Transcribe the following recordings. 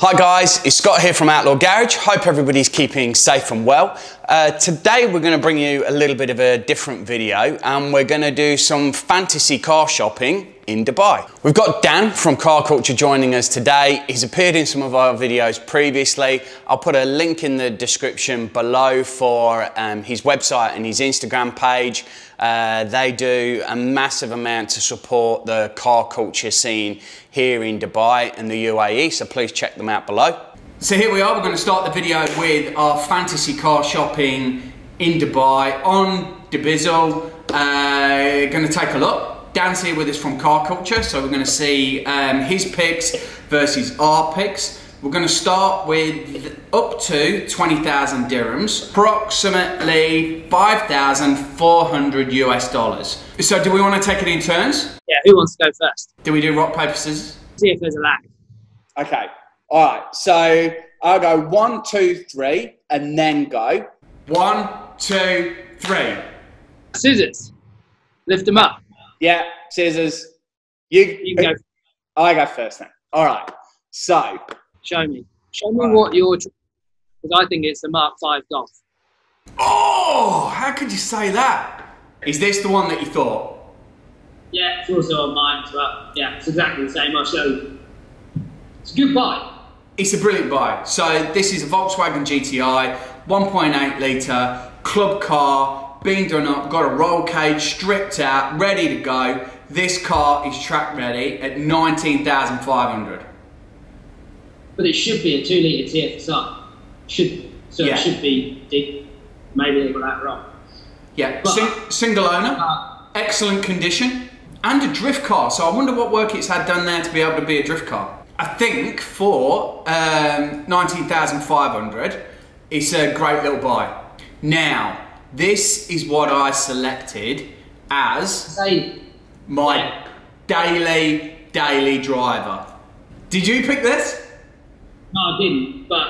Hi guys, it's Scott here from Outlaw Garage. Hope everybody's keeping safe and well. Today we're going to bring you a little bit of a different video and we're going to do some fantasy car shopping in Dubai. We've got Dan from Car Culture joining us today. He's appeared in some of our videos previously. I'll put a link in the description below for his website and his Instagram page. They do a massive amount to support the car culture scene here in Dubai and the UAE, so please check them out below. So here we are, we're going to start the video with our fantasy car shopping in Dubai on Dubizzle. Going to take a look. Dan's here with us from Car Culture, so we're going to see his picks versus our picks. We're going to start with up to 20,000 dirhams, approximately 5,400 US dollars. So do we want to take it in turns? Yeah, who wants to go first? Do we do rock, paper, scissors? See if there's a lag. Okay, all right, so I'll go 1, 2, 3, and then go. 1, 2, 3. Scissors. Lift them up. Yeah, scissors. You go. I go first then. All right, so. Show me. Show me what you're... Because I think it's the Mark 5 Golf. Oh, how could you say that? Is this the one that you thought? Yeah, it's also on mine as well. Yeah, it's exactly the same. I'll show you. It's a good buy. It's a brilliant buy. So this is a Volkswagen GTI, 1.8 litre, club car, been done up, got a roll cage, stripped out, ready to go. This car is track ready at 19,500. But it should be a 2 litre TFSI. It should be deep. Maybe they got that wrong. Yeah, single owner, excellent condition, and a drift car. So I wonder what work it's had done there to be able to be a drift car. I think for 19,500, it's a great little buy. Now, this is what I selected as my daily driver. Did you pick this? No, I didn't, but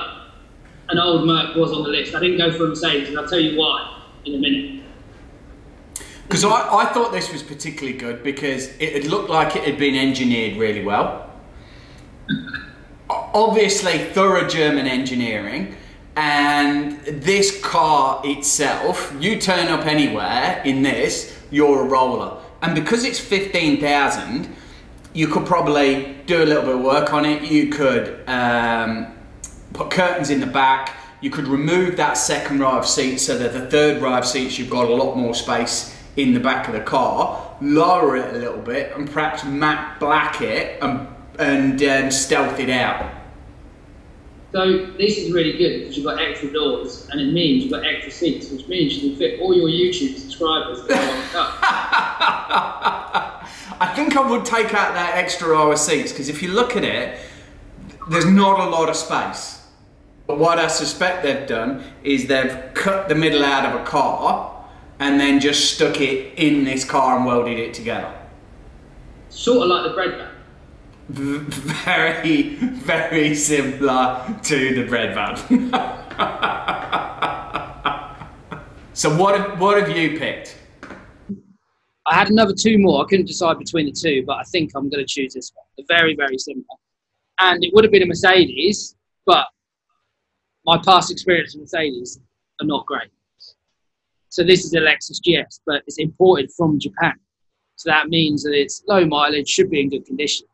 an old Merc was on the list. I didn't go for a Mercedes, and I'll tell you why in a minute. Because I thought this was particularly good because it looked like it had been engineered really well. Obviously, thorough German engineering, and this car itself, you turn up anywhere in this, you're a roller. And because it's 15,000, you could probably do a little bit of work on it. You could put curtains in the back. You could remove that second row of seats so that the third row of seats, you've got a lot more space in the back of the car. Lower it a little bit and perhaps matte black it and stealth it out. So this is really good because you've got extra doors and it means you've got extra seats, which means you can fit all your YouTube subscribers in one car. I think I would take out that extra row of seats because if you look at it, there's not a lot of space. But what I suspect they've done is they've cut the middle out of a car and then just stuck it in this car and welded it together. Sort of like the bread van. Very, very similar to the bread van. So what have you picked? I had another 2 more. I couldn't decide between the 2, but I think I'm going to choose this one. They're very, very similar. And it would have been a Mercedes, but my past experience with Mercedes are not great. So this is a Lexus GS, but it's imported from Japan. So that means that it's low mileage, should be in good condition,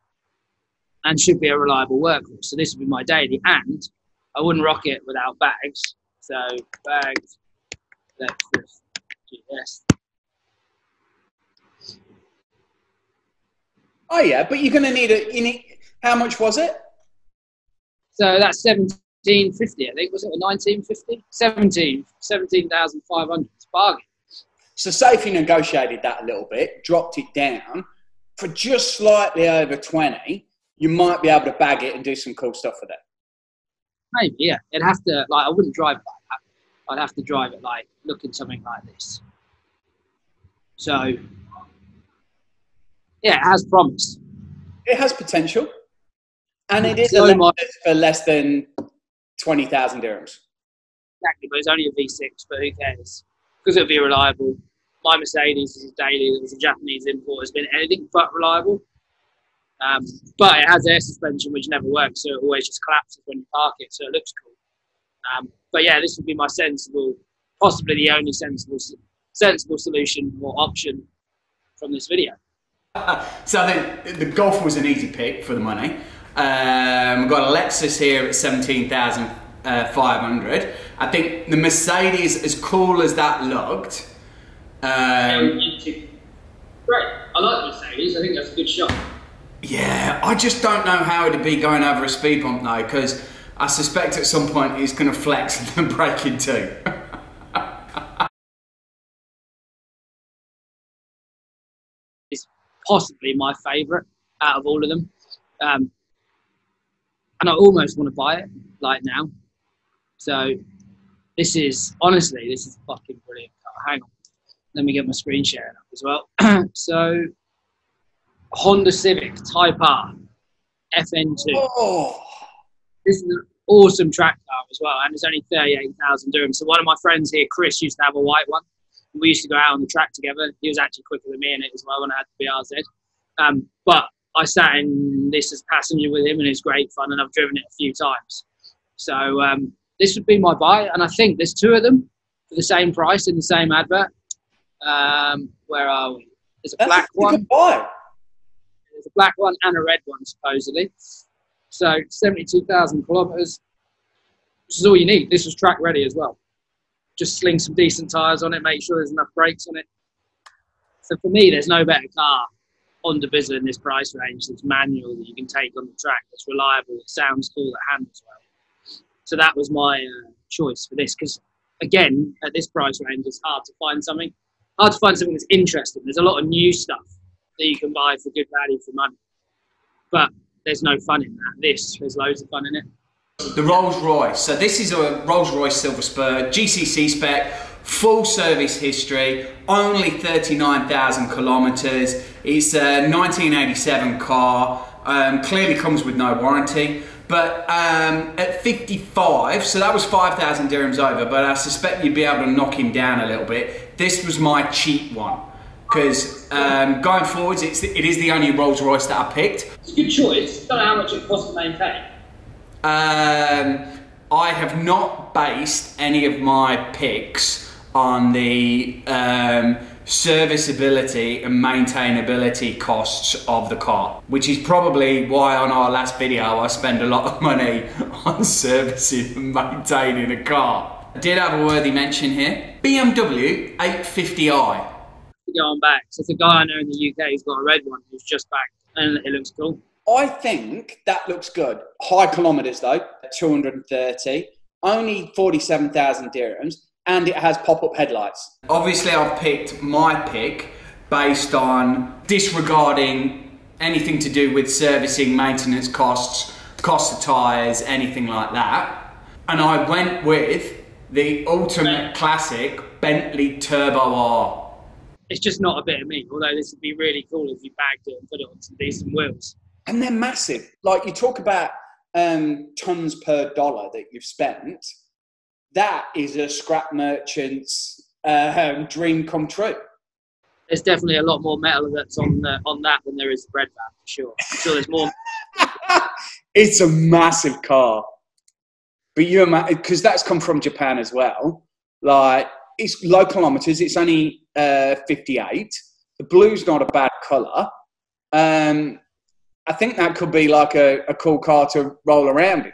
and should be a reliable workhorse. So this would be my daily, and I wouldn't rock it without bags. So bags, Lexus GS. Oh yeah, but you're going to need how much was it? So that's 1750, I think. Was it 1950? 17,500. It's a bargain. So say if you negotiated that a little bit, dropped it down for just slightly over 20, you might be able to bag it and do some cool stuff with it. Maybe, yeah. It'd have to, like, I wouldn't drive it like that. I'd have to drive it like, looking something like this. So, yeah, it has promise. It has potential. And it is a Lexus for less than 20,000 dirhams. Exactly, but it's only a V6, but who cares? Because it'll be reliable. My Mercedes is daily. It was a Japanese import. It's been anything but reliable. But it has air suspension, which never works, so it always just collapses when you park it, so it looks cool. But yeah, this would be my sensible, possibly the only sensible solution or option from this video. So I think the Golf was an easy pick for the money. We've got a Lexus here at 17,500. I think the Mercedes, as cool as that looked. Great. I like Mercedes. I think that's a good shot. Yeah, I just don't know how it'd be going over a speed bump though, because I suspect at some point he's going to flex and then break in two. It's possibly my favourite out of all of them. And I almost want to buy it, like now. So this is, honestly, this is a fucking brilliant car. Hang on. Let me get my screen sharing up as well. So, Honda Civic Type R FN2. Oh. This is an awesome track car as well, and it's only 38,000 dirhams. So one of my friends here, Chris, used to have a white one. We used to go out on the track together. He was actually quicker than me in it as well when I had the BRZ. But I sat in this as passenger with him, and it was great fun, and I've driven it a few times. So this would be my buy, and I think there's two of them for the same price in the same advert. Where are we? There's a black one. There's a black one and a red one, supposedly. So 72,000 kilometers. This is all you need. This was track ready as well. Just sling some decent tires on it, make sure there's enough brakes on it. So for me, there's no better car on the Bizza in this price range that's manual, that you can take on the track, that's reliable, that sounds cool, that handles well. So that was my choice for this, because again, at this price range, it's hard to find something that's interesting. There's a lot of new stuff that you can buy for good value for money, but there's no fun in that. There's loads of fun in it. The Rolls Royce. So this is a Rolls Royce Silver Spur, GCC spec, full service history, only 39,000 kilometers. It's a 1987 car, clearly comes with no warranty. But at 55, so that was 5,000 dirhams over, but I suspect you'd be able to knock him down a little bit. This was my cheap one, because going forwards, it is the only Rolls Royce that I picked. It's a good choice. Don't know how much it costs to maintain. I have not based any of my picks on the serviceability and maintainability costs of the car, which is probably why on our last video I spend a lot of money on servicing and maintaining a car. I did have a worthy mention here, BMW 850i. Going back, so it's a guy I know in the UK who's got a red one who's just back, and it looks cool. I think that looks good. High kilometres though, 230, only 47,000 dirhams, and it has pop-up headlights. Obviously I've picked my pick based on disregarding anything to do with servicing, maintenance costs, cost of tyres, anything like that. And I went with the ultimate classic Bentley Turbo R. It's just not a bit of me, although this would be really cool if you bagged it and put it on some decent wheels. And they're massive. Like, you talk about tons per dollar that you've spent. That is a scrap merchant's dream come true. There's definitely a lot more metal that's on that than there is the bread van, for sure. I'm sure there's more. It's a massive car. But you imagine, because that's come from Japan as well. Like, it's low kilometres. It's only 58. The blue's not a bad colour. I think that could be like a cool car to roll around in.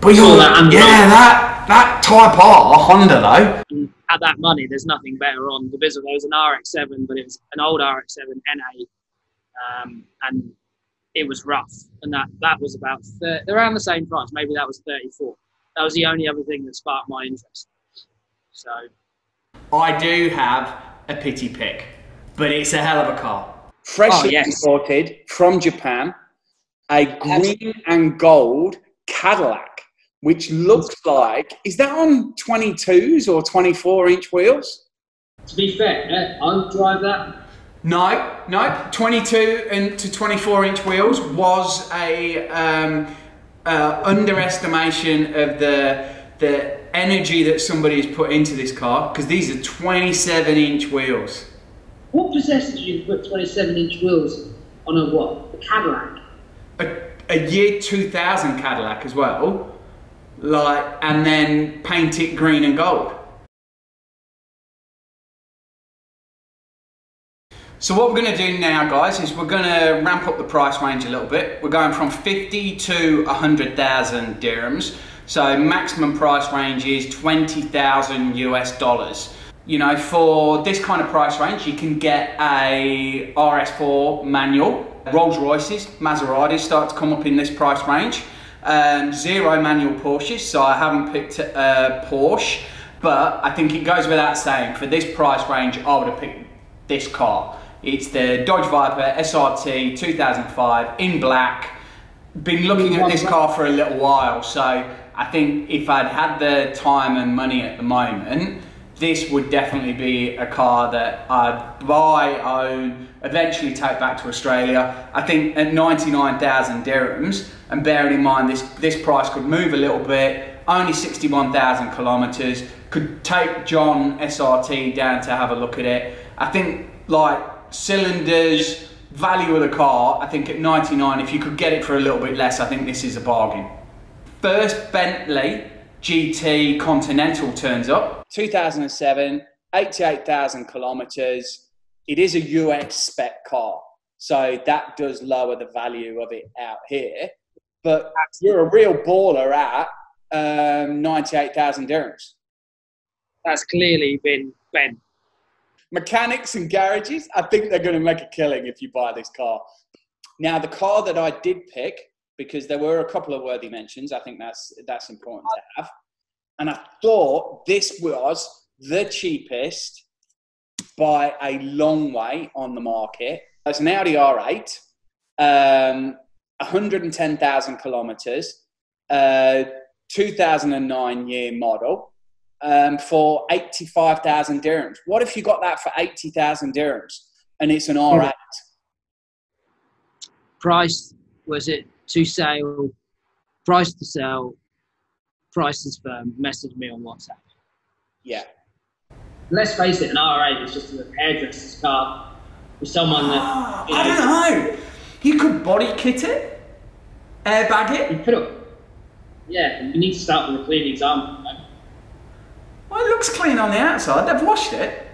But that Type R Honda though. At that money, there's nothing better on the Bizza. There was an RX-7, but it was an old RX-7 NA, and it was rough. And that was about around the same price. Maybe that was 34. That was the only other thing that sparked my interest. So, I do have a pity pick, but it's a hell of a car. Freshly imported from Japan, a green and gold Cadillac, which looks like, is that on 22s or 24-inch wheels? To be fair, I'll drive that. No, 22 and to 24-inch wheels was a underestimation of the energy that somebody's put into this car, because these are 27-inch wheels. What possesses you to put 27-inch wheels On a what? A Cadillac? A year 2000 Cadillac as well, like, and then paint it green and gold. So what we're going to do now, guys, is we're going to ramp up the price range a little bit. We're going from 50 to 100,000 dirhams. So maximum price range is 20,000 US dollars. You know, for this kind of price range, you can get a RS4 manual. Rolls Royces, Maseratis start to come up in this price range. Zero manual Porsches, so I haven't picked a Porsche, but I think it goes without saying, for this price range, I would have picked this car. It's the Dodge Viper SRT 2005 in black. Been looking at this car for a little while, so I think if I'd had the time and money at the moment, this would definitely be a car that I'd buy, own, eventually take back to Australia. I think at 99,000 dirhams, and bearing in mind this price could move a little bit, only 61,000 kilometers, could take John SRT down to have a look at it. I think, like, cylinders, value of the car, I think at 99, if you could get it for a little bit less, I think this is a bargain. First Bentley GT Continental turns up. 2007, 88,000 kilometers. It is a US spec car, so that does lower the value of it out here. But you're a real baller at 98,000 dirhams. That's clearly been bent. Mechanics and garages, I think they're going to make a killing if you buy this car. Now, the car that I did pick, because there were a couple of worthy mentions, I think that's important to have. And I thought this was the cheapest by a long way on the market. It's an Audi R8, 110,000 kilometers, 2009 year model, for 85,000 dirhams. What if you got that for 80,000 dirhams and it's an R8? Price, was it to sale, price to sell, price is firm, message me on WhatsApp. Yeah. Let's face it, an R8 is just a hairdresser's car with someone that... I don't know. You could body kit it, airbag it. You could have. Yeah, you need to start with a clean example. Right? Well, it looks clean on the outside. They've washed it.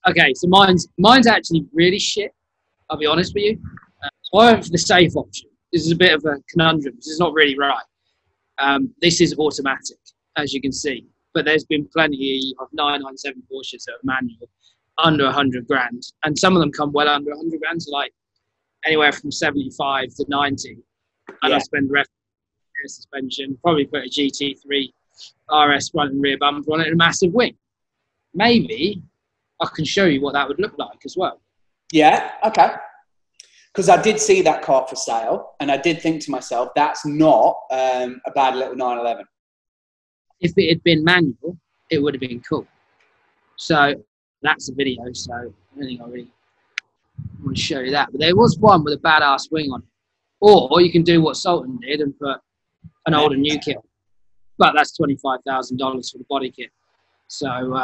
Okay, so mine's actually really shit, I'll be honest with you. So I went for the safe option. This is a bit of a conundrum. This is not really right. This is automatic, as you can see. But there's been plenty of 997 Porsches that are manual, under 100 grand. And some of them come well under 100 grand, so like anywhere from 75 to 90. And Yeah. I spend the rest of the suspension, probably put a GT3 RS front and rear bumper on it and a massive wing. Maybe I can show you what that would look like as well. Yeah, okay. Because I did see that car for sale, and I did think to myself, that's not a bad little 911. If it had been manual, it would have been cool. So that's a video, so I don't think I really want to show you that. But there was one with a badass wing on it. Or you can do what Sultan did and put an old and new kit on. But that's $25,000 for the body kit. So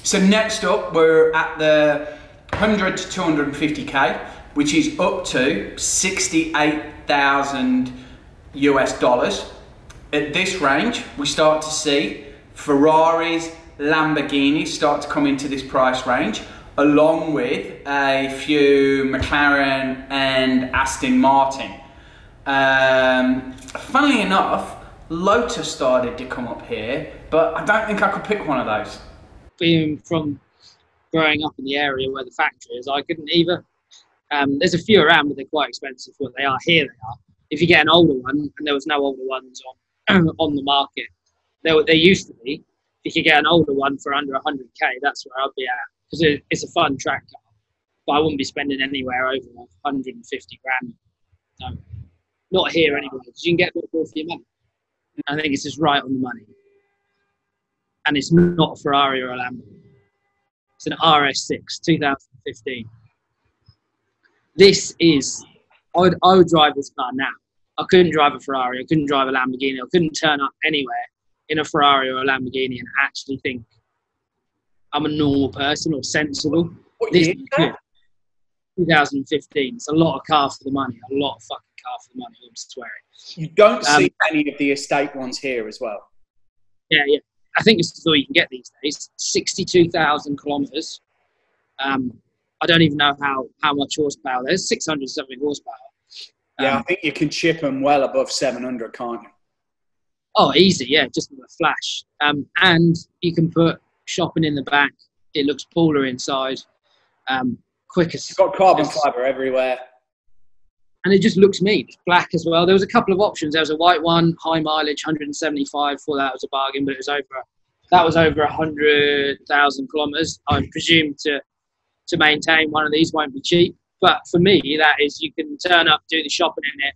So next up, we're at the 100 to 250k, which is up to 68,000 US dollars. At this range, we start to see Ferraris, Lamborghinis start to come into this price range, along with a few McLaren and Aston Martin. Funnily enough, Lotus started to come up here, but I don't think I could pick one of those. being from growing up in the area where the factory is, I couldn't either. There's a few around, but they're quite expensive for what they are. Here they are. If you get an older one, and there was no older ones on the market, there used to be. If you get an older one for under 100k, that's where I'd be at, because it's a fun track car. But I wouldn't be spending anywhere over 150 grand. No, not here anyway, because you can get more for your money. I think it's just right on the money. And it's not a Ferrari or a Lambo. It's an RS6, 2015. This is, I would drive this car now. I couldn't drive a Ferrari, I couldn't drive a Lamborghini, I couldn't turn up anywhere in a Ferrari or a Lamborghini and actually think I'm a normal person or sensible. What This year is is good. that? 2015. It's a lot of car for the money. A lot of fucking car for the money. I'm swearing. You don't see any of the estate ones here as well. Yeah. I think this is all you can get these days. 62,000 kilometers. I don't even know how much horsepower. There's 600 something horsepower. Yeah, I think you can chip them well above 700, can't you? Oh, easy, yeah, just with a flash. And you can put shopping in the back. It looks cooler inside. Quicker. It's got carbon fibre everywhere. And it just looks neat. It's black as well. There was a couple of options. There was a white one, high mileage, 175. Thought that was a bargain, but it was over 100,000 kilometers. I presume to maintain one of these won't be cheap. But for me, that is, you can turn up, do the shopping in it,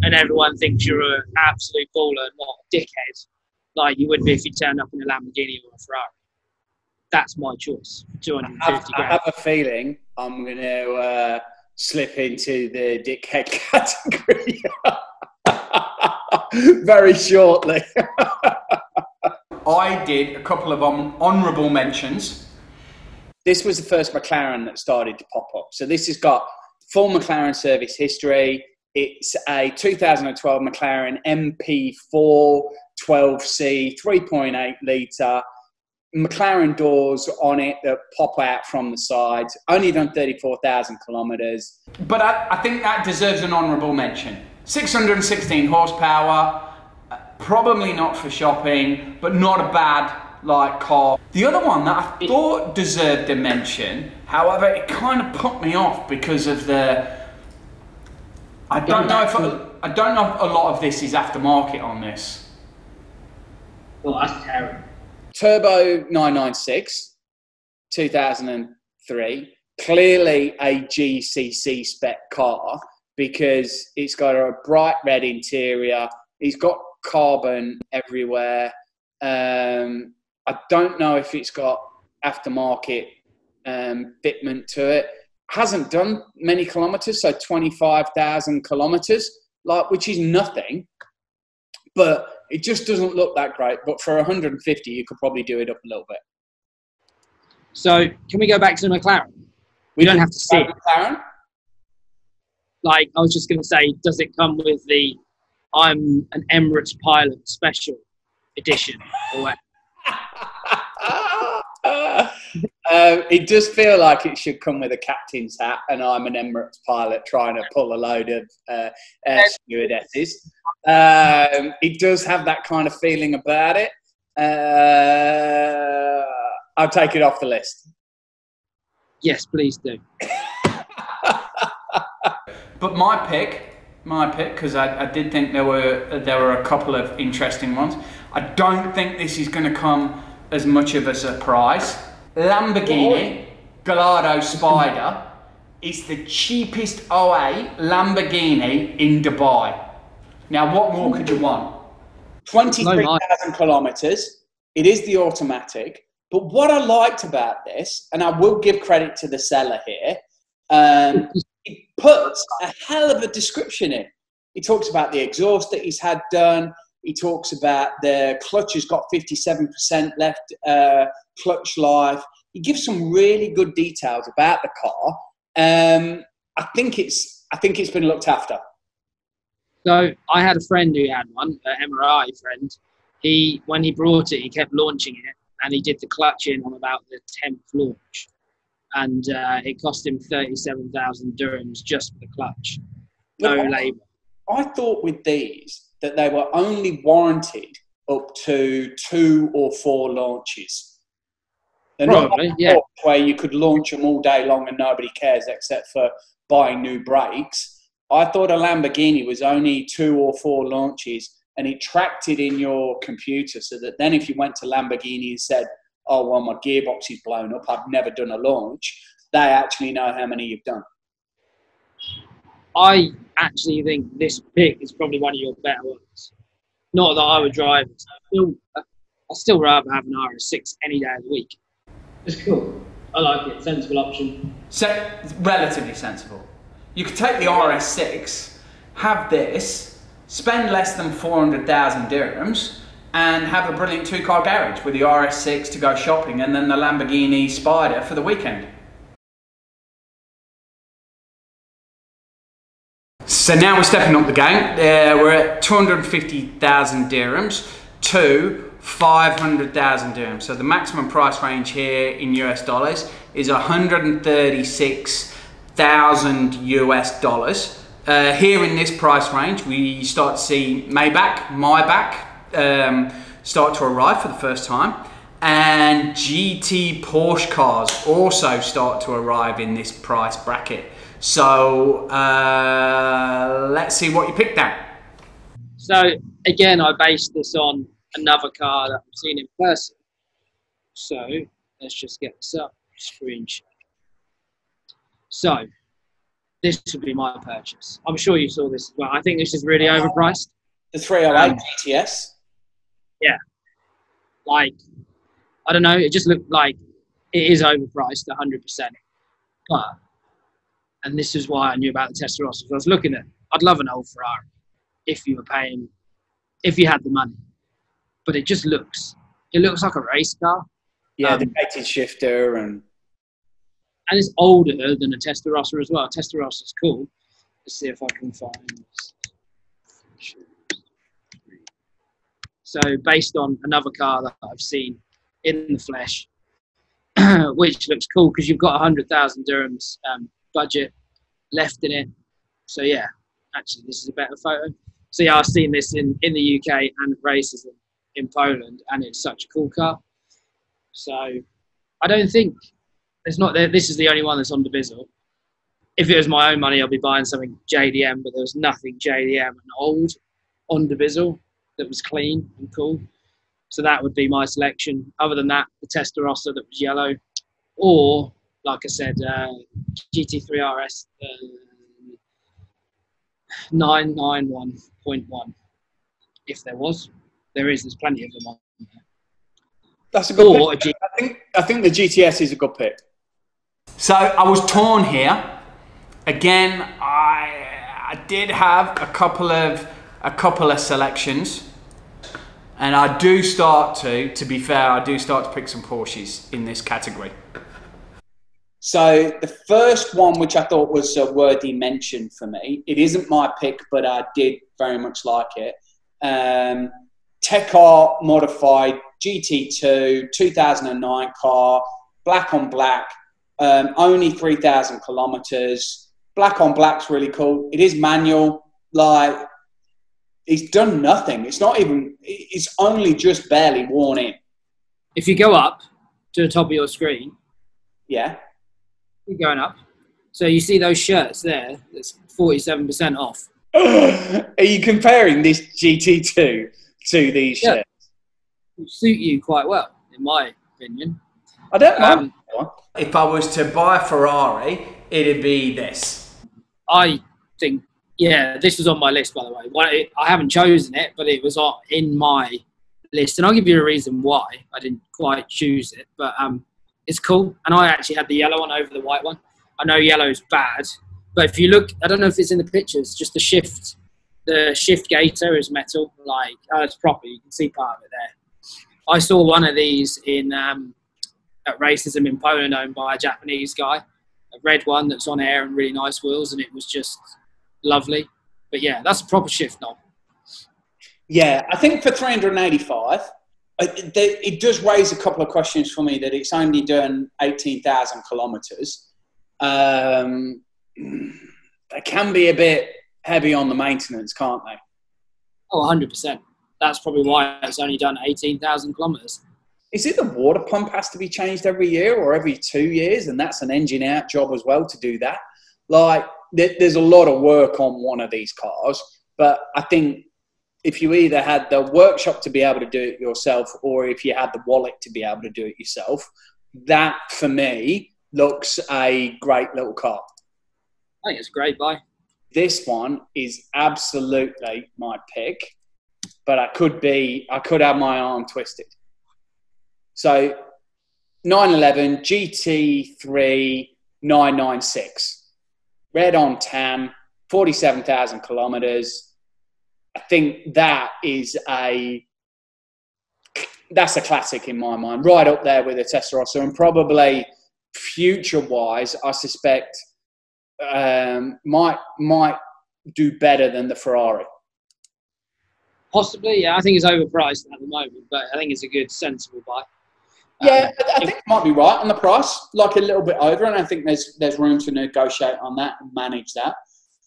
and everyone thinks you're an absolute baller, not a dickhead, like you would be if you turned up in a Lamborghini or a Ferrari. That's my choice for 250 grand. I have a feeling I'm going to slip into the dickhead category very shortly. I did a couple of honourable mentions. This was the first McLaren that started to pop up. So this has got full McLaren service history. It's a 2012 McLaren Mp4 12C 3.8 litre. McLaren doors on it that pop out from the sides. Only done 34,000 kilometres. But I think that deserves an honourable mention. 616 horsepower. Probably not for shopping, but not a bad car. The other one that I thought deserved a mention, however, it kind of put me off because of I don't know if a lot of this is aftermarket on this. Well, that's terrible. Turbo 996, 2003. Clearly a GCC spec car because it's got a bright red interior. It's got carbon everywhere. I don't know if it's got aftermarket fitment to it. Hasn't done many kilometres, so 25,000 kilometres, which is nothing. But it just doesn't look that great. But for 150, you could probably do it up a little bit. So can we go back to the McLaren? We don't have to see it. McLaren? I was just going to say, does it come with the I'm an Emirates pilot special edition or what? It does feel like it should come with a captain's hat, and I'm an Emirates pilot trying to pull a load of air stewardesses. It does have that kind of feeling about it. I'll take it off the list. Yes, please do. But my pick, because I did think there were a couple of interesting ones. I don't think this is going to come as much of a surprise. Lamborghini Gallardo Spyder is the cheapest 08 Lamborghini in Dubai. Now, what more could you want? 23,000 kilometres. It is the automatic. But what I liked about this, and I will give credit to the seller here, he puts a hell of a description in. He talks about the exhaust that he's had done. He talks about the clutch has got 57% left clutch life. He gives some really good details about the car. I think it's been looked after. So I had a friend who had one, an MRI friend. When he brought it, he kept launching it, and he did the clutch in on about the 10th launch, and it cost him 37,000 dirhams just for the clutch. No labour. I thought with these that they were only warranted up to 2 or 4 launches. They're probably, not yeah. Where you could launch them all day long and nobody cares except for buying new brakes. I thought a Lamborghini was only 2 or 4 launches, and it tracked it in your computer so that then if you went to Lamborghini and said, oh, well, my gearbox is blown up, I've never done a launch, they actually know how many you've done. I actually think this pick is probably one of your better ones. Not that I would drive it. I'd still rather have an RS6 any day of the week. It's cool. I like it. Sensible option. Relatively sensible. You could take the RS6, have this, spend less than 400,000 dirhams, and have a brilliant two-car garage with the RS6 to go shopping and then the Lamborghini Spyder for the weekend. So now we're stepping up the game. We're at 250,000 dirhams to 500,000 dirhams. So the maximum price range here in US dollars is 136,000 US dollars. Here in this price range, we start to see Maybach, start to arrive for the first time, and GT Porsche cars also start to arrive in this price bracket. So let's see what you picked out. So again, I based this on another car that I've seen in person. So let's just get this up, screen share. So this would be my purchase. I'm sure you saw this as well. I think this is really overpriced. The 308 GTS? Yeah. Like, I don't know, it just looked like it is overpriced 100%. But, and this is why I knew about the Testarossa. I was looking at, I'd love an old Ferrari if you were paying, if you had the money. But it just looks, it looks like a race car. Yeah, the gated shifter and it's older than a Testarossa as well. Testarossa is cool. Let's see if I can find this. So based on another car that I've seen in the flesh, which looks cool because you've got 100,000 dirhams budget left in it. So yeah, actually this is a better photo. So yeah, I've seen this in the UK and races in Poland, and it's such a cool car. So I don't think it's not there. This is the only one that's on Divizzle. If it was my own money, I'd be buying something JDM, but there was nothing JDM and old on Divizzle that was clean and cool. So that would be my selection. Other than that, the Testarossa that was yellow, or like I said, GT3 RS 991.1. If there is, there's plenty of them on there. That's a good pick. I think the GTS is a good pick. So I was torn here. Again, I did have a couple of selections, and I do start to be fair, I do start to pick some Porsches in this category. So the first one, which I thought was a worthy mention for me, it isn't my pick, but I did very much like it. Tech Art modified GT2 2009 car, black on black, only 3,000 kilometers. Black on black's really cool. It is manual. Like, it's done nothing. It's not even. It's only just barely worn in. If you go up to the top of your screen, yeah, you're going up. So you see those shirts there. That's 47% off. Are you comparing this GT2 to these shirts? It suit you quite well, in my opinion. I don't mind. If I was to buy a Ferrari, it'd be this. I think, yeah, this was on my list, by the way. I haven't chosen it, but it was in my list. And I'll give you a reason why I didn't quite choose it. But it's cool. And I actually had the yellow one over the white one. I know yellow's bad. But if you look, I don't know if it's in the pictures, just the shift gaiter is metal. Like, it's proper. You can see part of it there. I saw one of these at racism in Poland, owned by a Japanese guy. A red one that's on air and really nice wheels, and it was just lovely. But yeah, that's a proper shift knob. Yeah, I think for 385, it does raise a couple of questions for me that it's only done 18,000 kilometres. They can be a bit heavy on the maintenance, can't they? Oh, 100%. That's probably why it's only done 18,000 kilometres. Is it the water pump has to be changed every year or every 2 years? And that's an engine out job as well to do that. Like, there's a lot of work on one of these cars. But I think if you either had the workshop to be able to do it yourself, or if you had the wallet to be able to do it yourself, that, for me, looks a great little car. I think it's a great buy. This one is absolutely my pick. But I could have my arm twisted. So 911 GT3 996, red on tan, 47,000 kilometers. I think that is a that's a classic in my mind, right up there with the Testarossa, and probably future-wise, I suspect might do better than the Ferrari. Possibly, yeah. I think it's overpriced at the moment, but I think it's a good, sensible buy. Yeah, I think it might be right on the price, like a little bit over, and I think there's room to negotiate on that and manage that.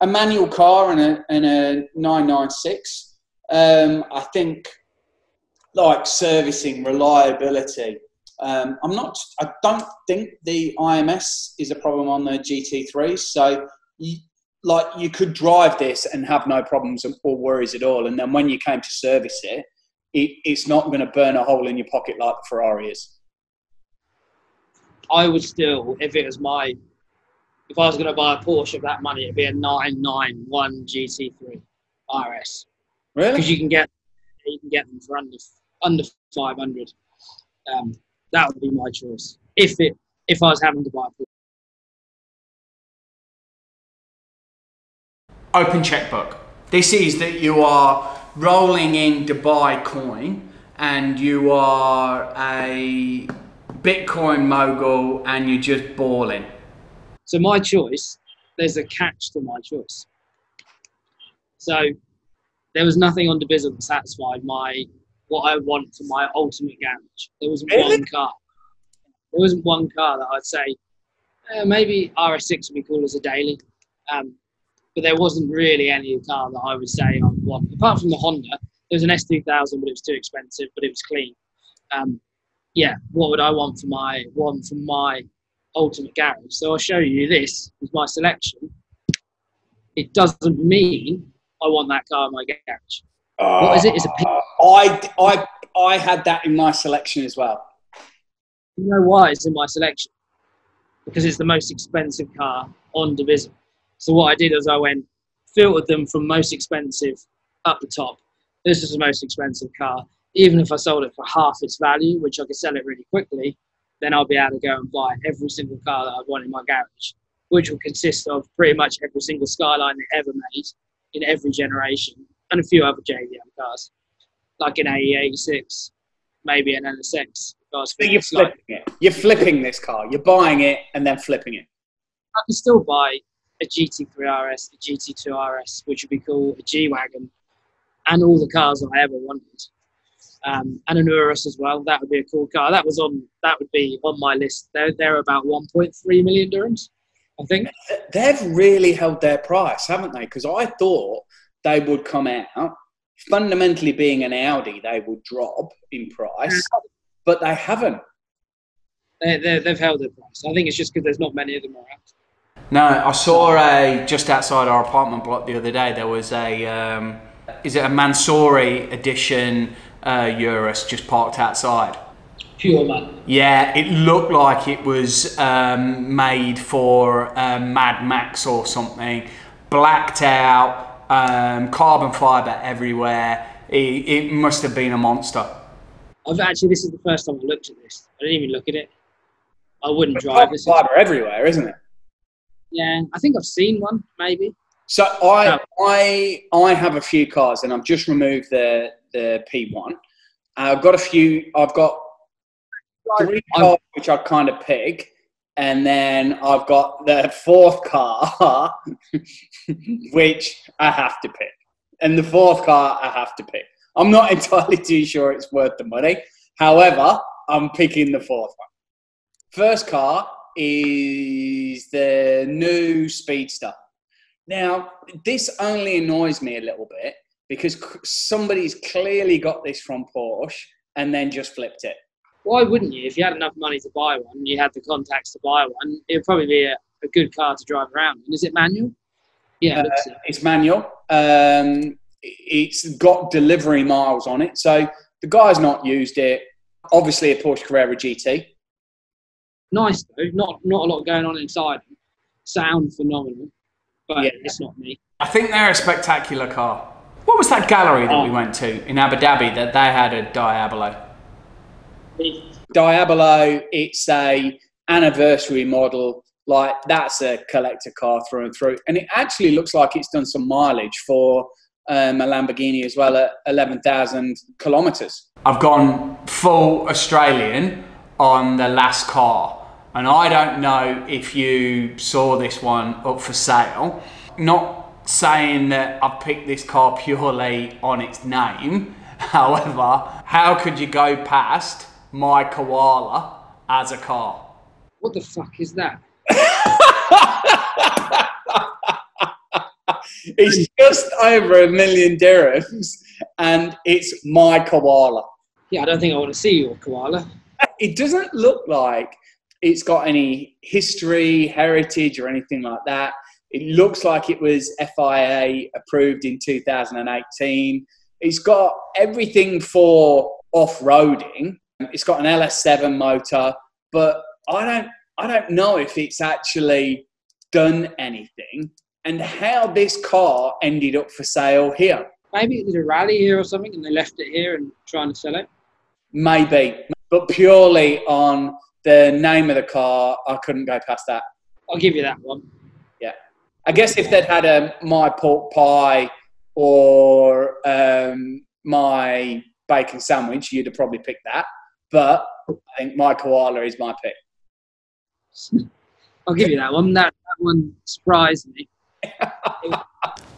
A manual car and a 996, I think, like servicing, reliability. I don't think the IMS is a problem on the GT3s, so you could drive this and have no problems or worries at all, and then when you came to service it, it's not going to burn a hole in your pocket like the Ferrari is. I would still, if I was going to buy a Porsche of that money, it'd be a 991 GT3 RS. Really? Because you can get them for under 500. That would be my choice if I was having to buy a Porsche. Open checkbook. This is that you are rolling in Dubai coin and you are a Bitcoin mogul and you're just balling. So my choice, there's a catch to my choice. So there was nothing on Division that satisfied what I want for my ultimate garage. There wasn't one car. There wasn't one car that I'd say, maybe RS6 would be cool as a daily. But there wasn't really any car that I would say I would want. Apart from the Honda, there was an S2000, but it was too expensive, but it was clean. Yeah, what would I want for my ultimate garage? So I'll show you, this is my selection. It doesn't mean I want that car in my garage. What is it? It's a I had that in my selection as well. You know why it's in my selection? Because it's the most expensive car on Division. So what I did is I filtered them from most expensive up the top. This is the most expensive car. Even if I sold it for half its value, which I could sell it really quickly, then I'll be able to go and buy every single car that I'd want in my garage, which will consist of pretty much every single Skyline they ever made in every generation, and a few other JDM cars, like an AE86, maybe an NSX. So you're flipping it. You're flipping this car. You're buying it and then flipping it. I can still buy a GT3 RS, a GT2 RS, which would be cool, a G-Wagon, and all the cars that I ever wanted. And an Urus as well. That would be a cool car. That would be on my list. They're about 1.3 million dirhams, I think. They've really held their price, haven't they? Because I thought they would come out, fundamentally being an Audi, they would drop in price, but they haven't. They've held their price. I think it's just because there's not many of them around. No, I saw just outside our apartment block the other day, there was a, is it a Mansouri edition Urus just parked outside? Pure man. Yeah, it looked like it was made for Mad Max or something. Blacked out, carbon fibre everywhere. It must have been a monster. This is the first time I looked at this. I didn't even look at it. I wouldn't drive this. Carbon fibre everywhere, isn't it? Yeah, I think I've seen one, maybe. So I have a few cars, and I've just removed the P1. I've got three cars which I kind of pick, and then I've got the fourth car which I have to pick, and the fourth car I have to pick. I'm not entirely too sure it's worth the money. However, I'm picking the fourth one. First car is the new Speedster. Now, this only annoys me a little bit because somebody's clearly got this from Porsche and then just flipped it. Why wouldn't you? If you had enough money to buy one, you had the contacts to buy one, it would probably be a good car to drive around. And is it manual? Yeah, it's manual. It's got delivery miles on it. So the guy's not used it. Obviously a Porsche Carrera GT. Nice though, not a lot going on inside. Sound phenomenal, but yeah, it's not me. I think they're a spectacular car. What was that gallery that we went to in Abu Dhabi that they had a Diablo? Diablo, it's a anniversary model. Like, that's a collector car through and through. And it actually looks like it's done some mileage for a Lamborghini as well at 11,000 kilometres. I've gone full Australian on the last car, and I don't know if you saw this one up for sale. Not saying that I've picked this car purely on its name. However, how could you go past my Koala as a car? What the fuck is that? It's just over $1 million dirhams, and it's my Koala. Yeah, I don't think I want to see your koala. It doesn't look like it's got any history, heritage, or anything like that. It looks like it was FIA approved in 2018. It's got everything for off-roading. It's got an LS7 motor, but I don't know if it's actually done anything and how this car ended up for sale here. Maybe it did a rally here or something and they left it here and trying to sell it. Maybe, but purely on the name of the car, I couldn't go past that. I'll give you that one. Yeah. I guess if they'd had a my pork pie or my bacon sandwich, you'd have probably picked that. But I think my Koala is my pick. I'll give you that one. That one surprised me.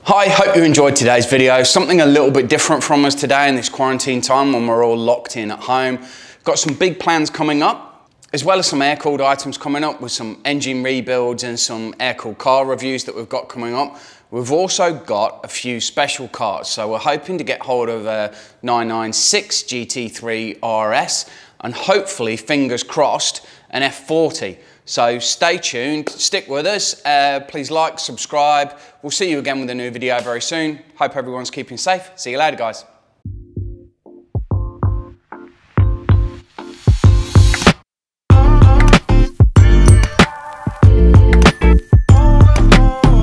Hi, hope you enjoyed today's video. Something a little bit different from us today in this quarantine time when we're all locked in at home. Got some big plans coming up, as well as some air-cooled items coming up with some engine rebuilds and some air-cooled car reviews that we've got coming up. We've also got a few special cars, so we're hoping to get hold of a 996 GT3 RS and hopefully, fingers crossed, an F40. So stay tuned, stick with us, please like, subscribe. We'll see you again with a new video very soon. Hope everyone's keeping safe. See you later, guys.